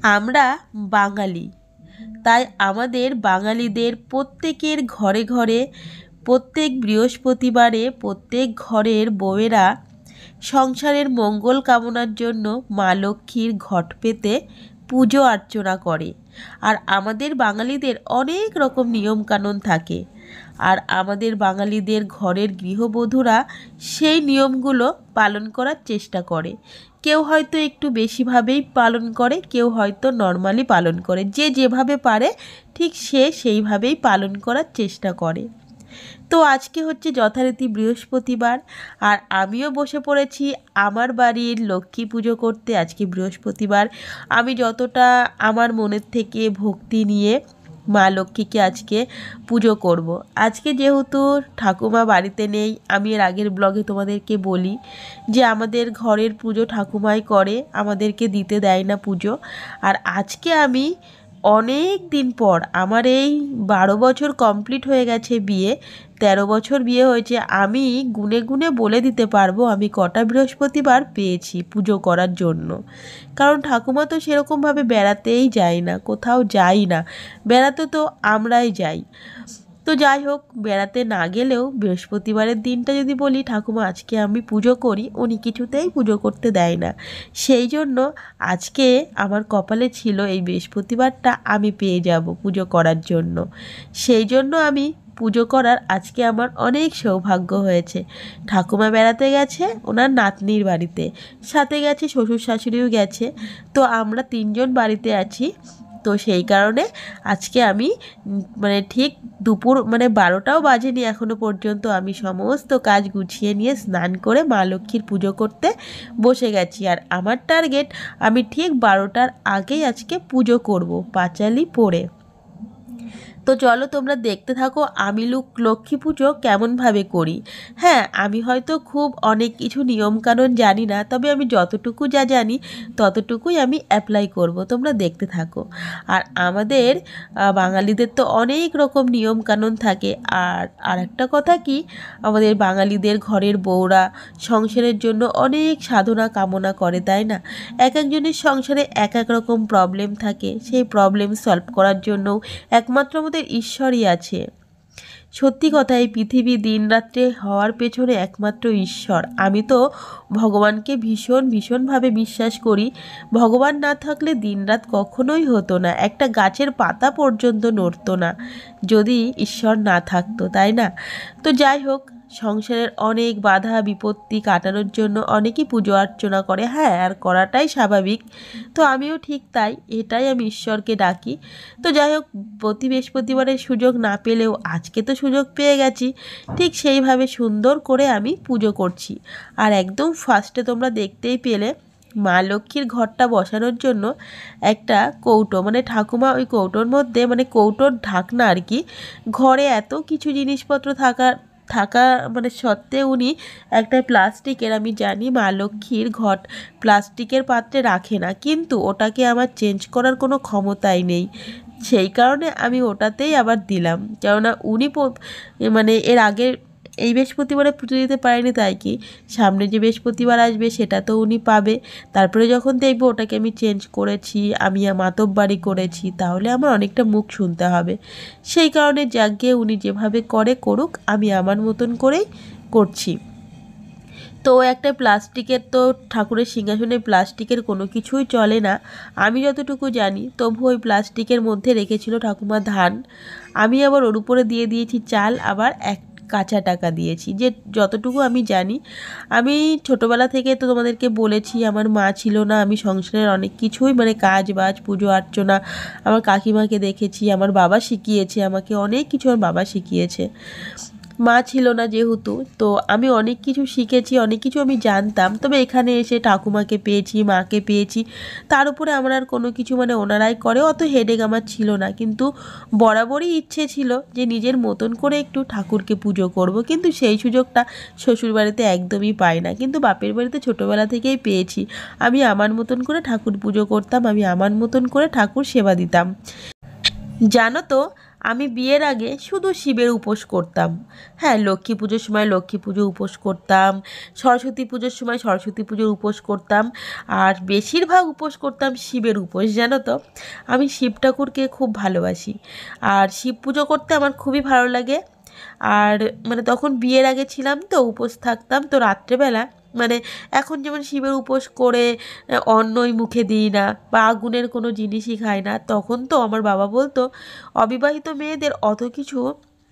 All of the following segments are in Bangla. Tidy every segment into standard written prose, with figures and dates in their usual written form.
আমরা বাঙালি, তাই আমাদের বাঙালিদের প্রত্যেকের ঘরে ঘরে প্রত্যেক বৃহস্পতিবারে প্রত্যেক ঘরের বউয়েরা সংসারের মঙ্গল কামনার জন্য মা লক্ষ্মীর ঘট পেতে পুজো অর্চনা করে। আর আমাদের বাঙালিদের অনেক রকম নিয়মকানুন থাকে, আর আমাদের বাঙালিদের ঘরের গৃহবধূরা সেই নিয়মগুলো পালন করার চেষ্টা করে। কেউ হয়তো একটু বেশিভাবেই পালন করে, কেউ হয়তো নর্মালি পালন করে, যে যেভাবে পারে ঠিক সে সেইভাবেই পালন করার চেষ্টা করে। তো আজকে হচ্ছে যথারীতি বৃহস্পতিবার, আর আমিও বসে পড়েছি আমার বাড়ির লক্ষ্মী পুজো করতে। আজকে বৃহস্পতিবার, আমি যতটা আমার মনের থেকে ভক্তি নিয়ে মা লক্ষ্মীকে আজকে পুজো করব। আজকে যেহেতু ঠাকুমা বাড়িতে নেই, আমি এর আগের ব্লগে তোমাদেরকে বলি যে আমাদের ঘরের পুজো ঠাকুমাই করে, আমাদেরকে দিতে দেয় না পুজো। আর আজকে আমি অনেক দিন পর, আমার এই 12 বছর কমপ্লিট হয়ে গেছে বিয়ে, 13 বছর বিয়ে হয়েছে, আমি গুনে গুনে বলে দিতে পারবো আমি কটা বৃহস্পতিবার পেয়েছি পুজো করার জন্য। কারণ ঠাকুমা তো সেরকমভাবে বেড়াতেই যায় না, কোথাও যাই না, বেড়াতে তো আমরাই যাই। তো যাই হোক, বেড়াতে না গেলেও বৃহস্পতিবারের দিনটা যদি বলি ঠাকুমা আজকে আমি পুজো করি, উনি কিছুতেই পুজো করতে দেয় না। সেই জন্য আজকে আমার কপালে ছিল এই বৃহস্পতিবারটা আমি পেয়ে যাব পুজো করার জন্য। সেই জন্য আমি পুজো করার আজকে আমার অনেক সৌভাগ্য হয়েছে। ঠাকুমা বেড়াতে গেছে ওনার নাতনির বাড়িতে, সাথে গেছে শ্বশুর শাশুড়িও গেছে, তো আমরা 3 জন বাড়িতে আছি। তো সেই কারণে আজকে আমি মানে ঠিক দুপুর 12টাও বাজেনি এখনও পর্যন্ত, আমি সমস্ত কাজ গুছিয়ে নিয়ে স্নান করে মা লক্ষ্মীর পুজো করতে বসে গেছি। আর আমার টার্গেট আমি ঠিক 12টার আগেই আজকে পুজো করব পাঁচালি পরে। তো চলো তোমরা দেখতে থাকো আমি লক্ষ্মী পুজো কেমনভাবে করি। হ্যাঁ, আমি হয়তো খুব অনেক কিছু নিয়মকানুন জানি না, তবে আমি যতটুকু যা জানি ততটুকুই আমি অ্যাপ্লাই করব, তোমরা দেখতে থাকো। আর আমাদের বাঙালিদের তো অনেক রকম নিয়মকানুন থাকে। আর একটা কথা কি, আমাদের বাঙালিদের ঘরের বউরা সংসারের জন্য অনেক সাধনা কামনা করে, তাই না? এক একজনের সংসারে এক এক রকম প্রবলেম থাকে, সেই প্রবলেম সলভ করার জন্য একমাত্র আমাদের ঈশ্বরই আছে। সত্যি কথা, এই পৃথিবী দিন রাত্রে হওয়ার পেছনে একমাত্র ঈশ্বর। আমি তো ভগবানকে ভীষণভাবে বিশ্বাস করি। ভগবান না থাকলে দিনরাত কখনোই হতো না, একটা গাছের পাতা পর্যন্ত নড়তো না যদি ঈশ্বর না থাকতো, তাই না? তো যাই হোক, সংসারের অনেক বাধা বিপত্তি কাটানোর জন্য অনেকেই পুজো অর্চনা করে, হ্যাঁ, আর করাটাই স্বাভাবিক। তো আমিও ঠিক তাই, এটাই আমি ঈশ্বরকে ডাকি। তো যাই হোক, প্রতি বৃহস্পতিবারের সুযোগ না পেলেও আজকে তো সুযোগ পেয়ে গেছি, ঠিক সেইভাবে সুন্দর করে আমি পুজো করছি। আর একদম ফার্স্টে তোমরা দেখতেই পেলে মা লক্ষ্মীর ঘরটা বসানোর জন্য একটা কৌটো, ঠাকুমা ওই কৌটোর মধ্যে, কৌটোর ঢাকনা আর কি, ঘরে এত কিছু জিনিসপত্র থাকা সত্ত্বেও উনি একটা প্লাস্টিকের, আমি জানি মা লক্ষ্মীর ঘট প্লাস্টিকের পাত্রে রাখে না, কিন্তু ওটাকে আমার চেঞ্জ করার কোনো ক্ষমতাই নেই। সেই কারণে আমি ওটাতেই আবার দিলাম, কেননা উনি এর আগে এই বৃহস্পতিবারে পুজো দিতে পারেনি, তাই কি সামনে যে বৃহস্পতিবার আসবে সেটা তো উনি পাবে। তারপরে যখন দেখবো ওটাকে আমি চেঞ্জ করেছি, আমি মাতব্বাড়ি করেছি, তাহলে আমার অনেকটা মুখ শুনতে হবে। সেই কারণে যাকে উনি যেভাবে করে করুক, আমি আমার মতন করেই করছি। তো একটা প্লাস্টিকের, তো ঠাকুরের সিংহাসনে প্লাস্টিকের কোনো কিছুই চলে না আমি যতটুকু জানি, তবু ওই প্লাস্টিকের মধ্যে রেখেছিল ঠাকুমা ধান, আমি আবার ওর উপরে দিয়ে দিয়েছি চাল, আবার এক কাঁচা টাকা দিয়েছি, যে যতটুকু আমি জানি। আমি ছোটোবেলা থেকে তো তোমাদেরকে বলেছি আমার মা ছিল না, আমি সংসারের অনেক কিছুই কাজ বাজ পুজো অর্চনা আমার কাকিমাকে দেখেছি, আমার বাবা শিখিয়েছে আমাকে অনেক কিছু, আমার বাবা শিখিয়েছে। মা ছিল না যেহেতু, তো আমি অনেক কিছু শিখেছি, অনেক কিছু আমি জানতাম। তবে এখানে এসে ঠাকুমাকে পেয়েছি, মাকে পেয়েছি, তার উপরে আমার আর কোনো কিছু ওনারাই করে, অত হেডেক আমার ছিল না। কিন্তু বরাবরই ইচ্ছে ছিল যে নিজের মতন করে একটু ঠাকুরকে পুজো করব, কিন্তু সেই সুযোগটা শ্বশুরবাড়িতে একদমই পাই না, কিন্তু বাপের বাড়িতে ছোটোবেলা থেকেই পেয়েছি। আমি আমার মতন করে ঠাকুর পুজো করতাম, আমি আমার মতন করে ঠাকুর সেবা দিতাম। জানো তো, আমি বিয়ের আগে শুধু শিবের উপোস করতাম। হ্যাঁ, লক্ষ্মী পুজোর সময় লক্ষ্মী পুজো উপোস করতাম, সরস্বতী পুজোর সময় সরস্বতী পুজোর উপোস করতাম, আর বেশিরভাগ উপোস করতাম শিবের উপোস। জানো তো, আমি শিব ঠাকুরকে খুব ভালোবাসি, আর শিব পুজো করতে আমার খুবই ভালো লাগে। আর মানে তখন বিয়ের আগে ছিলাম তো, উপোস থাকতাম তো রাত্রেবেলা, মানে এখন যেমন শিবের উপোস করে অন্নই মুখে দিই না বা আগুনের কোনো জিনিসই খাই না, তখন তো আমার বাবা বলতো অবিবাহিত মেয়েদের অত কিছু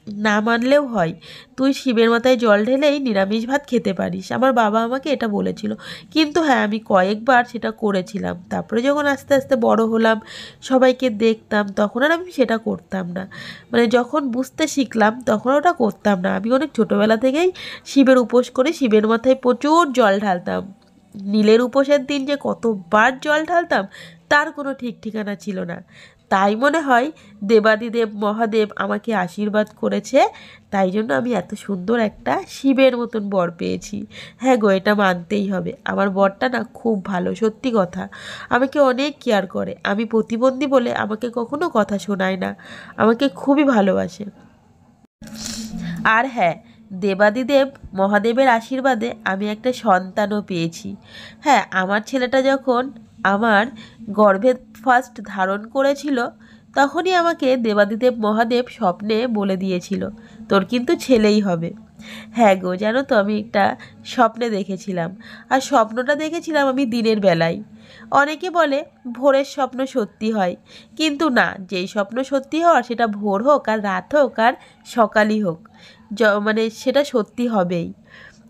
না মানলেও হয়, তুই শিবের মাথায় জল ঢেলেই নিরামিষ ভাত খেতে পারিস। আমার বাবা আমাকে এটা বলেছিল। কিন্তু হ্যাঁ, আমি কয়েকবার সেটা করেছিলাম। তারপরে যখন আস্তে আস্তে বড় হলাম, সবাইকে দেখতাম, তখন আর আমি সেটা করতাম না। মানে যখন বুঝতে শিখলাম তখন ওটা করতাম না। আমি অনেক ছোটোবেলা থেকেই শিবের উপোস করে শিবের মাথায় প্রচুর জল ঢালতাম। নীলের উপোসের দিন যে কতবার জল ঢালতাম তার কোনো ঠিক ঠিকানা ছিল না। তাই মনে হয় দেবাদিদেব মহাদেব আমাকে আশীর্বাদ করেছে, তাই জন্য আমি এত সুন্দর একটা শিবের মতন বর পেয়েছি। হ্যাঁ গো, এটা মানতেই হবে। আমার বরটা না খুব ভালো, সত্যি কথা। আমাকে অনেক কেয়ার করে। আমি প্রতিবন্ধী বলে আমাকে কখনো কথা শোনায় না, আমাকে খুবই ভালোবাসে। আর হ্যাঁ, দেবাদিদেব মহাদেবের আশীর্বাদে আমি একটা সন্তানও পেয়েছি। হ্যাঁ, আমার ছেলেটা যখন আমার গর্ভে ফার্স্ট ধারণ করেছিল, তখনই আমাকে দেবাদিদেব মহাদেব স্বপ্নে বলে দিয়েছিল তোর কিন্তু ছেলেই হবে। হ্যাঁ গো, জানো তো, আমি একটা স্বপ্নে দেখেছিলাম, আর স্বপ্নটা দেখেছিলাম আমি দিনের বেলায়। অনেকে বলে ভোরের স্বপ্ন সত্যি হয়, কিন্তু না, যেই স্বপ্ন সত্যি হওয়ার সেটা ভোর হোক আর রাত হোক আর সকালই হোক, মানে সেটা সত্যি হবেই।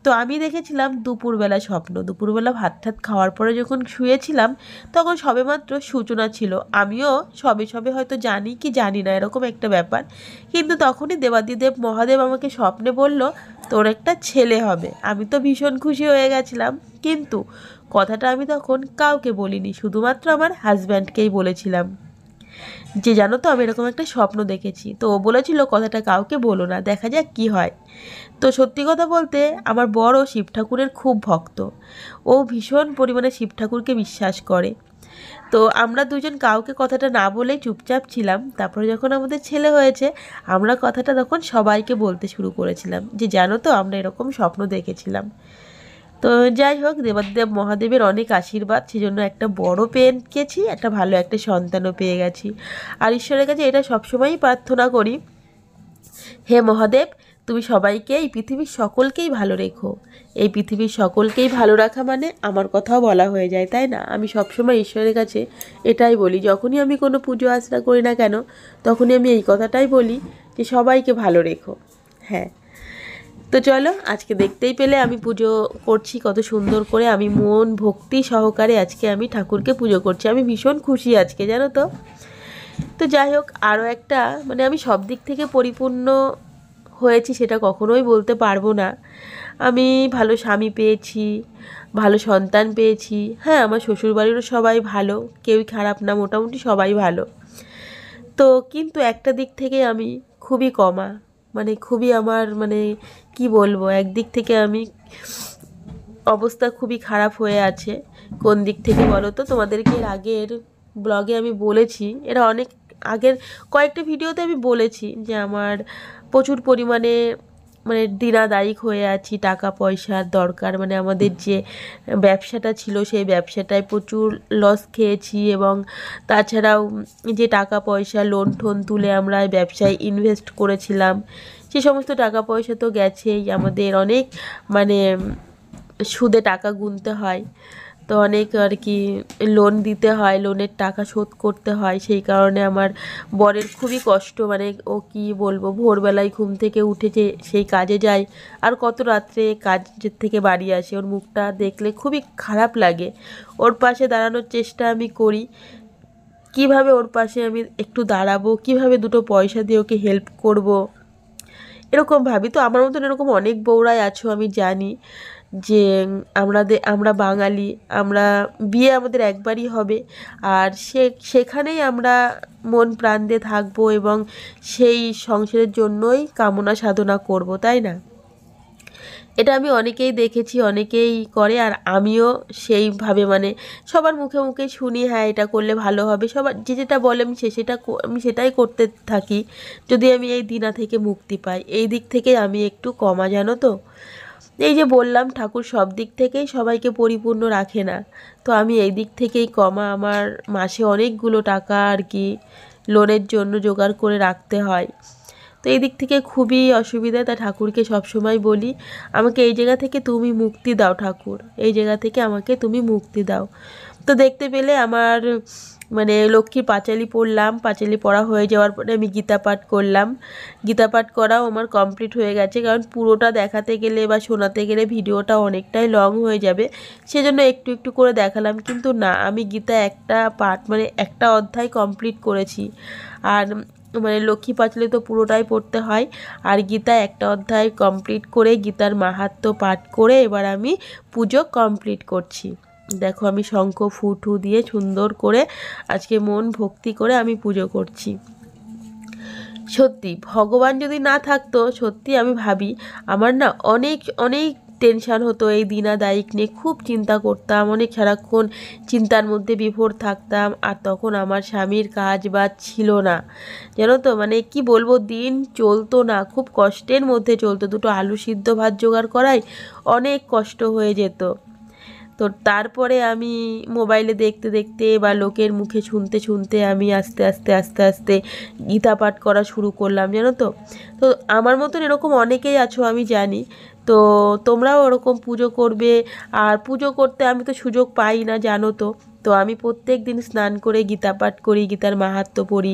তো আমি দেখেছিলাম দুপুরবেলা স্বপ্ন। দুপুরবেলা ভাত ঠাত খাওয়ার পরে যখন শুয়েছিলাম, তখন সবেমাত্র সূচনা ছিল। আমিও সবে সবে হয়তো জানি কি জানি না এরকম একটা ব্যাপার, কিন্তু তখনই দেবাদিদেব মহাদেব আমাকে স্বপ্নে বলল তোর একটা ছেলে হবে। আমি তো ভীষণ খুশি হয়ে গেছিলাম, কিন্তু কথাটা আমি তখন কাউকে বলিনি, শুধুমাত্র আমার হাজব্যান্ডকেই বলেছিলাম যে জানো তো আমি এরকম একটা স্বপ্ন দেখেছি। তো ও বলেছিল কথাটা কাউকে বলো না, দেখা যাক কি হয়। তো সত্যি কথা বলতে আমার বড় শিব ঠাকুরের খুব ভক্ত, ও ভীষণ পরিমাণে শিব ঠাকুরকে বিশ্বাস করে। তো আমরা দুজন কাউকে কথাটা না বলেই চুপচাপ ছিলাম। তারপরে যখন আমাদের ছেলে হয়েছে, আমরা কথাটা তখন সবাইকে বলতে শুরু করেছিলাম যে জানো তো আমরা এরকম স্বপ্ন দেখেছিলাম। তো যাই হোক, দেবাদেব মহাদেবের অনেক আশীর্বাদ, সেজন্য একটা বড় পেয়ে গেছি, একটা ভালো একটা সন্তানও পেয়ে গেছি। আর ঈশ্বরের কাছে এটা সবসময়ই প্রার্থনা করি, হে মহাদেব, তুমি সবাইকে, এই পৃথিবীর সকলকেই ভালো রেখো। এই পৃথিবীর সকলকেই ভালো রাখা মানে আমার কথাও বলা হয়ে যায়, তাই না? আমি সবসময় ঈশ্বরের কাছে এটাই বলি, যখনই আমি কোনো পুজো আর্চনা করি না কেন, তখনই আমি এই কথাটাই বলি যে সবাইকে ভালো রেখো। হ্যাঁ, তো চলো, আজকে দেখতেই পেলে আমি পুজো করছি কত সুন্দর করে। আমি মন ভক্তি সহকারে আজকে আমি ঠাকুরকে পুজো করছি। আমি ভীষণ খুশি আজকে, জানো তো। তো যাই হোক, আরও একটা, মানে আমি সব দিক থেকে পরিপূর্ণ হয়েছি সেটা কখনোই বলতে পারবো না। আমি ভালো স্বামী পেয়েছি, ভালো সন্তান পেয়েছি। হ্যাঁ, আমার শ্বশুরবাড়িরও সবাই ভালো, কেউই খারাপ না, মোটামুটি সবাই ভালো। তো কিন্তু একটা দিক থেকে আমি খুবই কমা, মানে খুবই আমার, মানে কি বলবো, একদিক থেকে আমি অবস্থা খুবই খারাপ হয়ে আছে। কোন দিক থেকে বলো তো? তোমাদেরকে এর আগের ব্লগে আমি বলেছি, এরা অনেক আগের কয়েকটা ভিডিওতে আমি বলেছি যে আমার প্রচুর পরিমাণে মানে দ্বিধাদায়ক হয়ে আছি, টাকা পয়সার দরকার। মানে আমাদের যে ব্যবসাটা ছিল সেই ব্যবসাটায় প্রচুর লস খেয়েছি, এবং তাছাড়াও যে টাকা পয়সা লোন টোন তুলে আমরা ব্যবসায় ইনভেস্ট করেছিলাম, সে সমস্ত টাকা পয়সা তো গেছেই। আমাদের অনেক মানে সুদে টাকা গুনতে হয়, তো অনেক আর কি লোন দিতে হয়, লোনের টাকা শোধ করতে হয়। সেই কারণে আমার বরের খুবই কষ্ট, মানে ও কি বলবো, ভোরবেলায় ঘুম থেকে উঠেছে সেই কাজে যায়, আর কত রাত্রে কাজের থেকে বাড়ি আসে। ওর মুখটা দেখলে খুবই খারাপ লাগে। ওর পাশে দাঁড়ানোর চেষ্টা আমি করি, কিভাবে ওর পাশে আমি একটু দাঁড়াবো, কিভাবে দুটো পয়সা দিয়ে ওকে হেল্প করব, এরকম ভাবি। তো আমার মতন এরকম অনেক বউরাই আছো, আমি জানি যে আমরা বাঙালি, আমরা বিয়ে আমাদের একবারই হবে, আর সেখানেই আমরা মন প্রাণ দিয়ে থাকবো, এবং সেই সংসারের জন্যই কামনা সাধনা করব, তাই না? এটা আমি অনেকেই দেখেছি, অনেকেই করে, আর আমিও সেইভাবে মানে সবার মুখে মুখে শুনি, হ্যাঁ এটা করলে ভালো হবে, সবার যে যেটা বলে আমি সেটাই করতে থাকি, যদি আমি এই দিনা থেকে মুক্তি পাই। এই দিক থেকে আমি একটু কমা, জানো তো। এই যে বললাম ঠাকুর সব দিক থেকেই সবাইকে পরিপূর্ণ রাখে না, তো আমি এই দিক থেকেই কমা। আমার মাসে অনেকগুলো টাকা আর কি লোনের জন্য জোগাড় করে রাখতে হয়, তো এই দিক থেকে খুবই অসুবিধা। তা ঠাকুরকে সবসময় বলি, আমাকে এই জায়গা থেকে তুমি মুক্তি দাও ঠাকুর, এই জায়গা থেকে আমাকে তুমি মুক্তি দাও। তো দেখতে পেলে আমার মানে লক্ষ্মীর পাঁচালি পড়লাম, পাঁচালি পড়া হয়ে যাওয়ার পরে আমি গীতা পাঠ করলাম। গীতা পাঠ করাও আমার কমপ্লিট হয়ে গেছে, কারণ পুরোটা দেখাতে গেলে বা শোনাতে গেলে ভিডিওটা অনেকটাই লং হয়ে যাবে, সেজন্য একটু একটু করে দেখালাম। কিন্তু না, আমি গীতা একটা পাঠ মানে একটা অধ্যায় কমপ্লিট করেছি। আর মানে লক্ষ্মী পাঁচালী তো পুরোটাই পড়তে হয়, আর গীতা একটা অধ্যায় কমপ্লিট করে গীতার মাহাত্ম্য পাঠ করে এবার আমি পুজো কমপ্লিট করছি। দেখো আমি শঙ্খ ফুটু দিয়ে সুন্দর করে আজকে মন ভক্তি করে আমি পুজো করছি। সত্যি ভগবান যদি না থাকতো, সত্যি আমি ভাবি আমার না অনেক অনেক টেনশান হতো, এই দিনাদায়িক নিয়ে খুব চিন্তা করতাম, অনেক সারাক্ষণ চিন্তার মধ্যে বিভোর থাকতাম। আর তখন আমার স্বামীর কাজ বাজ ছিল না, জানো তো, মানে কি বলবো, দিন চলতো না, খুব কষ্টের মধ্যে চলতো। দুটো আলু সিদ্ধ ভাত জোগাড় করাই অনেক কষ্ট হয়ে যেত। তো তারপরে আমি মোবাইলে দেখতে দেখতে বা লোকের মুখে শুনতে শুনতে আমি আস্তে আস্তে আস্তে আস্তে গীতা পাঠ করা শুরু করলাম, জানো তো। তো আমার মতন এরকম অনেকেই আছো আমি জানি, তো তোমরাও ওরকম পুজো করবে। আর পুজো করতে আমি তো সুযোগ পাই না, জানো তো। তো আমি প্রত্যেক দিন স্নান করে গীতা পাঠ করি, গীতার মাহাত্ম্য পড়ি।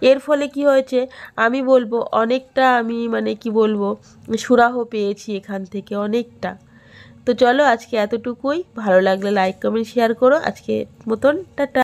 এর ফলে কি হয়েছে আমি বলবো, অনেকটা আমি মানে কি বলবো সুরাহ পেয়েছি এখান থেকে অনেকটা। তো চলো আজকে এতটুকুই, ভালো লাগলে লাইক কমেন্ট শেয়ার করো। আজকে মতন টাটা।